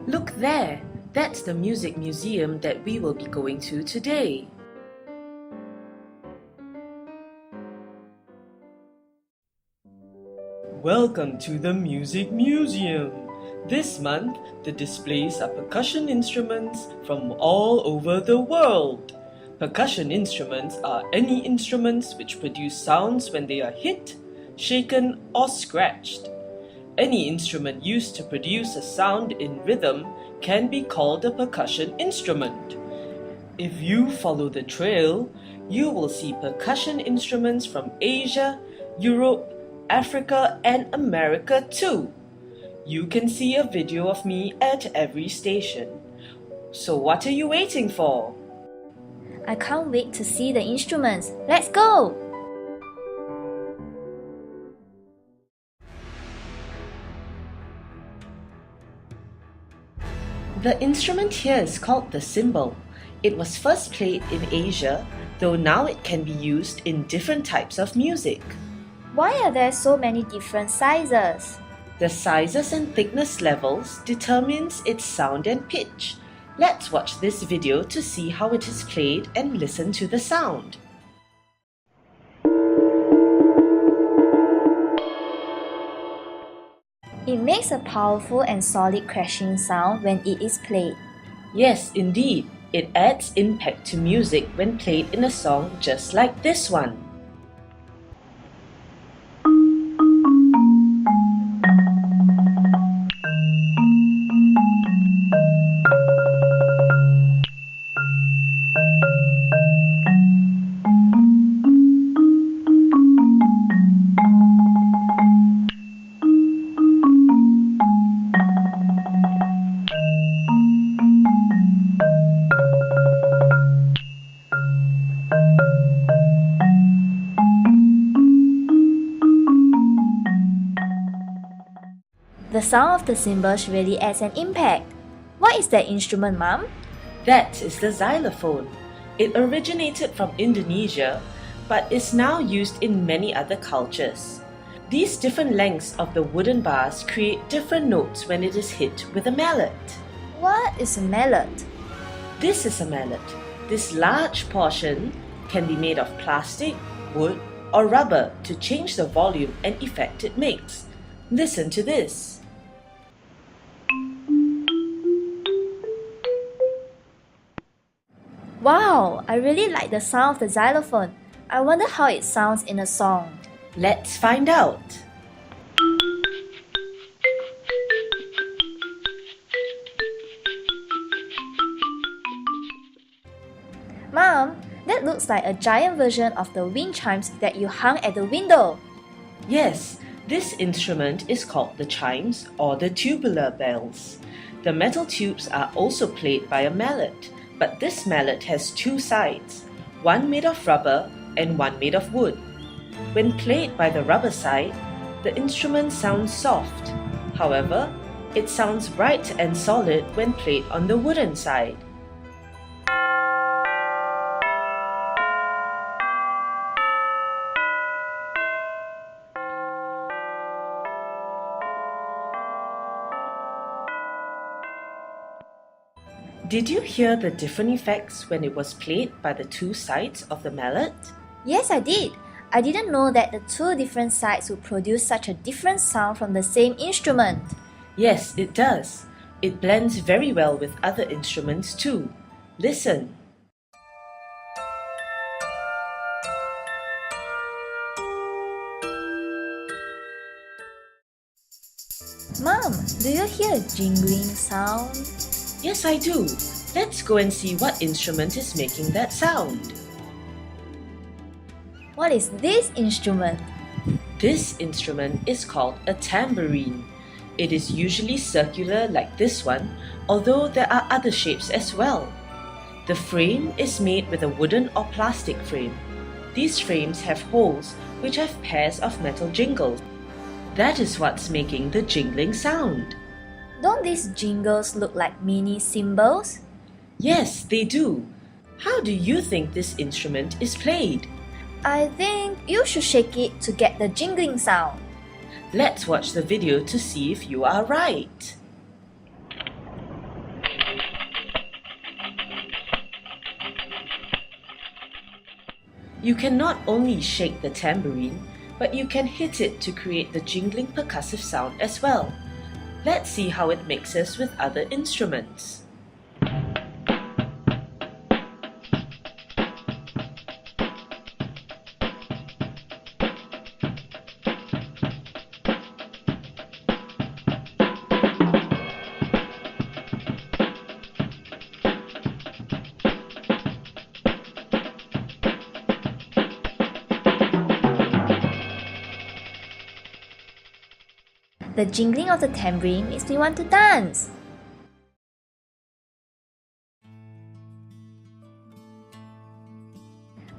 Look there! That's the music museum that we will be going to today. Welcome to the Music Museum. This month, the displays are percussion instruments from all over the world. Percussion instruments are any instruments which produce sounds when they are hit, shaken, or scratched. Any instrument used to produce a sound in rhythm can be called a percussion instrument. If you follow the trail, you will see percussion instruments from Asia, Europe, Africa, and America too. You can see a video of me at every station. So what are you waiting for? I can't wait to see the instruments. Let's go! The instrument here is called the cymbal. It was first played in Asia, though now it can be used in different types of music. Why are there so many different sizes? The sizes and thickness levels determines its sound and pitch. Let's watch this video to see how it is played and listen to the sound. It makes a powerful and solid crashing sound when it is played. Yes, indeed. It adds impact to music when played in a song just like this one. The sound of the cymbals really adds an impact. What is that instrument, Mom? That is the xylophone. It originated from Indonesia, but is now used in many other cultures. These different lengths of the wooden bars create different notes when it is hit with a mallet. What is a mallet? This is a mallet. This large portion can be made of plastic, wood, or rubber to change the volume and effect it makes. Listen to this. Wow, I really like the sound of the xylophone. I wonder how it sounds in a song. Let's find out. Mom, that looks like a giant version of the wind chimes that you hung at the window. Yes, this instrument is called the chimes or the tubular bells. The metal tubes are also played by a mallet, but this mallet has two sides, one made of rubber and one made of wood. When played by the rubber side, the instrument sounds soft. However, it sounds bright and solid when played on the wooden side. Did you hear the different effects when it was played by the two sides of the mallet? Yes, I did. I didn't know that the two different sides would produce such a different sound from the same instrument. Yes, it does. It blends very well with other instruments too. Listen. Mom, do you hear a jingling sound? Yes, I do. Let's go and see what instrument is making that sound. What is this instrument? This instrument is called a tambourine. It is usually circular like this one, although there are other shapes as well. The frame is made with a wooden or plastic frame. These frames have holes which have pairs of metal jingles. That is what's making the jingling sound. Don't these jingles look like mini cymbals? Yes, they do. How do you think this instrument is played? I think you should shake it to get the jingling sound. Let's watch the video to see if you are right. You can not only shake the tambourine, but you can hit it to create the jingling percussive sound as well. Let's see how it mixes with other instruments. The jingling of the tambourine makes me want to dance.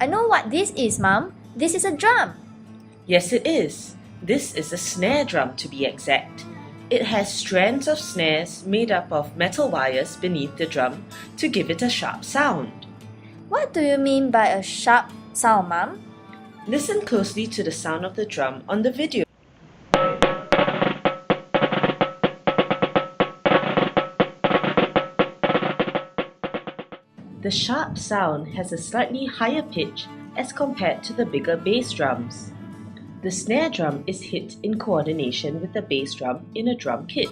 I know what this is, Mom. This is a drum. Yes, it is. This is a snare drum to be exact. It has strands of snares made up of metal wires beneath the drum to give it a sharp sound. What do you mean by a sharp sound, Mom? Listen closely to the sound of the drum on the video. The sharp sound has a slightly higher pitch as compared to the bigger bass drums. The snare drum is hit in coordination with the bass drum in a drum kit.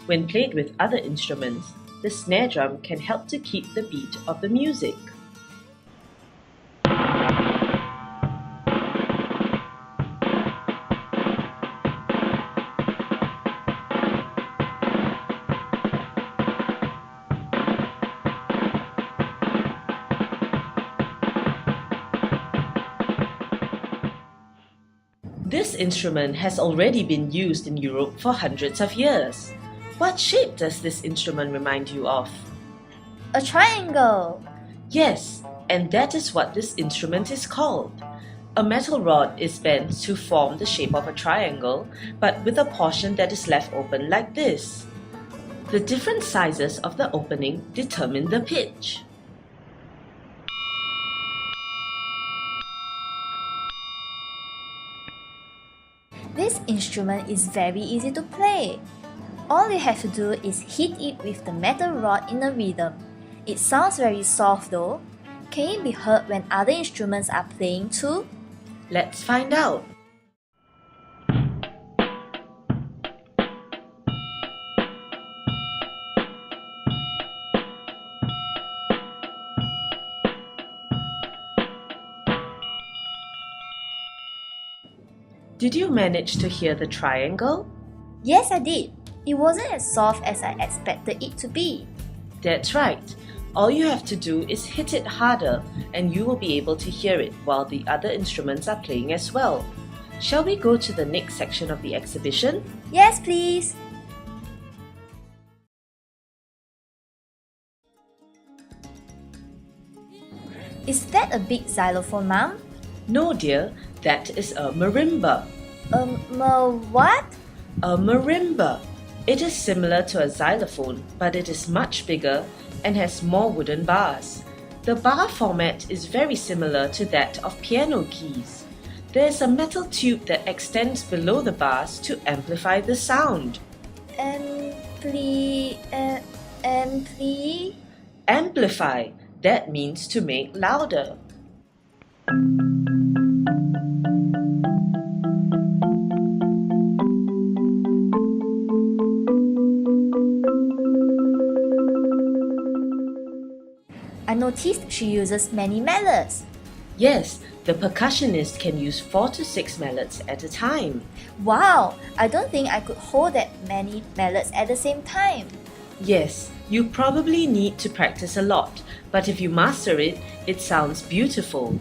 When played with other instruments, the snare drum can help to keep the beat of the music. This instrument has already been used in Europe for hundreds of years. What shape does this instrument remind you of? A triangle. Yes, and that is what this instrument is called. A metal rod is bent to form the shape of a triangle, but with a portion that is left open like this. The different sizes of the opening determine the pitch. This instrument is very easy to play. All you have to do is hit it with the metal rod in a rhythm. It sounds very soft though. Can it be heard when other instruments are playing too? Let's find out. Did you manage to hear the triangle? Yes, I did. It wasn't as soft as I expected it to be. That's right. All you have to do is hit it harder and you will be able to hear it while the other instruments are playing as well. Shall we go to the next section of the exhibition? Yes, please. Is that a big xylophone, Mom? No, dear, that is a marimba. What? A marimba. It is similar to a xylophone, but it is much bigger and has more wooden bars. The bar format is very similar to that of piano keys. There is a metal tube that extends below the bars to amplify the sound. Amplify. That means to make louder. I noticed she uses many mallets. Yes, the percussionist can use 4 to 6 mallets at a time. Wow, I don't think I could hold that many mallets at the same time. Yes, you probably need to practice a lot, but if you master it, it sounds beautiful.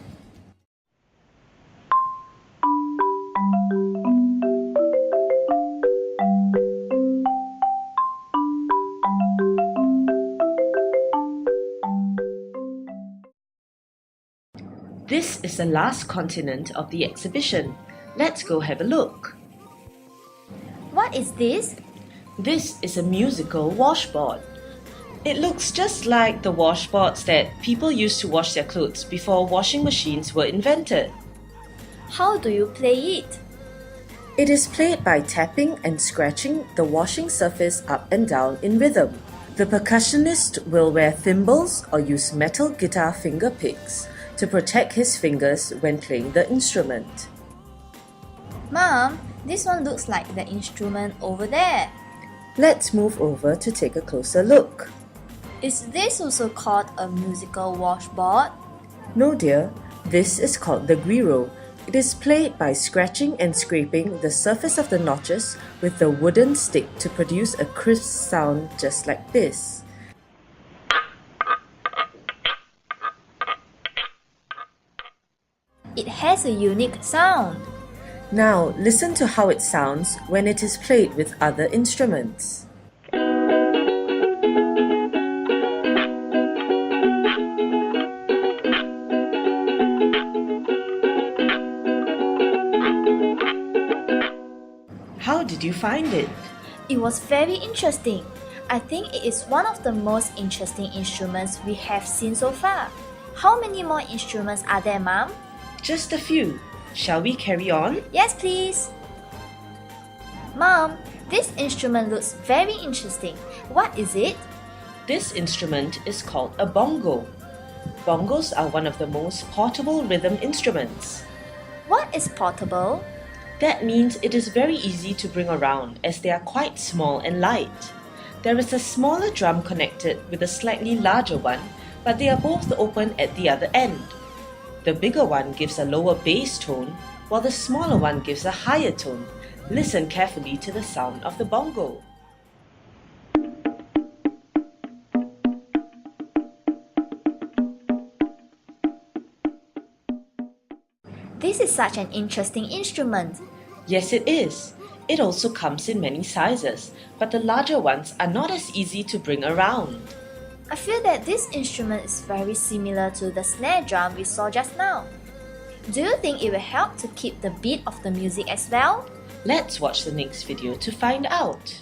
This is the last continent of the exhibition. Let's go have a look. What is this? This is a musical washboard. It looks just like the washboards that people used to wash their clothes before washing machines were invented. How do you play it? It is played by tapping and scratching the washing surface up and down in rhythm. The percussionist will wear thimbles or use metal guitar finger picks. to protect his fingers when playing the instrument. Mom, this one looks like the instrument over there. Let's move over to take a closer look. Is this also called a musical washboard? No dear, this is called the guiro. It is played by scratching and scraping the surface of the notches with the wooden stick to produce a crisp sound just like this. It has a unique sound. Now listen to how it sounds when it is played with other instruments. How did you find it? It was very interesting. I think it is one of the most interesting instruments we have seen so far. How many more instruments are there, Mom? Just a few. Shall we carry on? Yes, please. Mom, this instrument looks very interesting. What is it? This instrument is called a bongo. Bongos are one of the most portable rhythm instruments. What is portable? That means it is very easy to bring around as they are quite small and light. There is a smaller drum connected with a slightly larger one, but they are both open at the other end. The bigger one gives a lower bass tone, while the smaller one gives a higher tone. Listen carefully to the sound of the bongo. This is such an interesting instrument. Yes, it is. It also comes in many sizes, but the larger ones are not as easy to bring around. I feel that this instrument is very similar to the snare drum we saw just now. Do you think it will help to keep the beat of the music as well? Let's watch the next video to find out.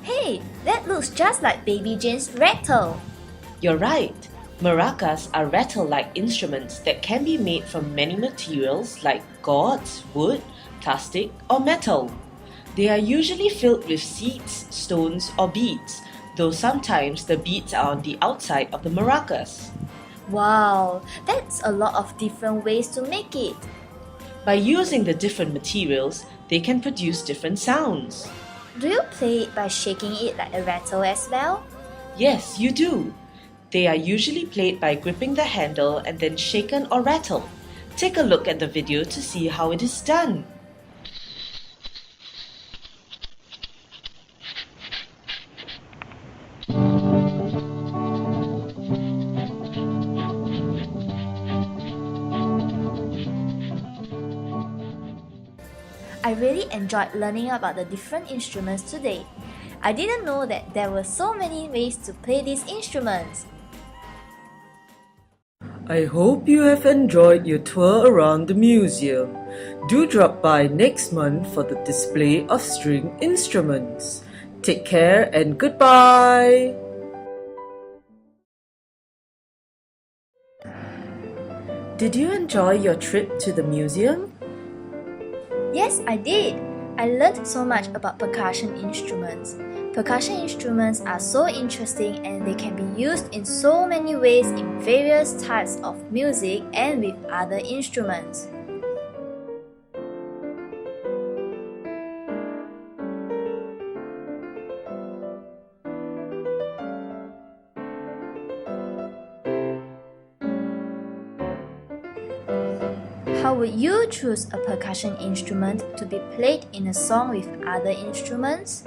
Hey, that looks just like Baby Jane's rattle. You're right. Maracas are rattle-like instruments that can be made from many materials like gourds, wood, plastic, or metal. They are usually filled with seeds, stones, or beads, though sometimes the beads are on the outside of the maracas. Wow, that's a lot of different ways to make it. By using the different materials, they can produce different sounds. Do you play it by shaking it like a rattle as well? Yes, you do. They are usually played by gripping the handle and then shaken or rattled. Take a look at the video to see how it is done. I really enjoyed learning about the different instruments today. I didn't know that there were so many ways to play these instruments. I hope you have enjoyed your tour around the museum. Do drop by next month for the display of string instruments. Take care and goodbye! Did you enjoy your trip to the museum? Yes, I did. I learned so much about percussion instruments. Percussion instruments are so interesting and they can be used in so many ways in various types of music and with other instruments. How would you choose a percussion instrument to be played in a song with other instruments?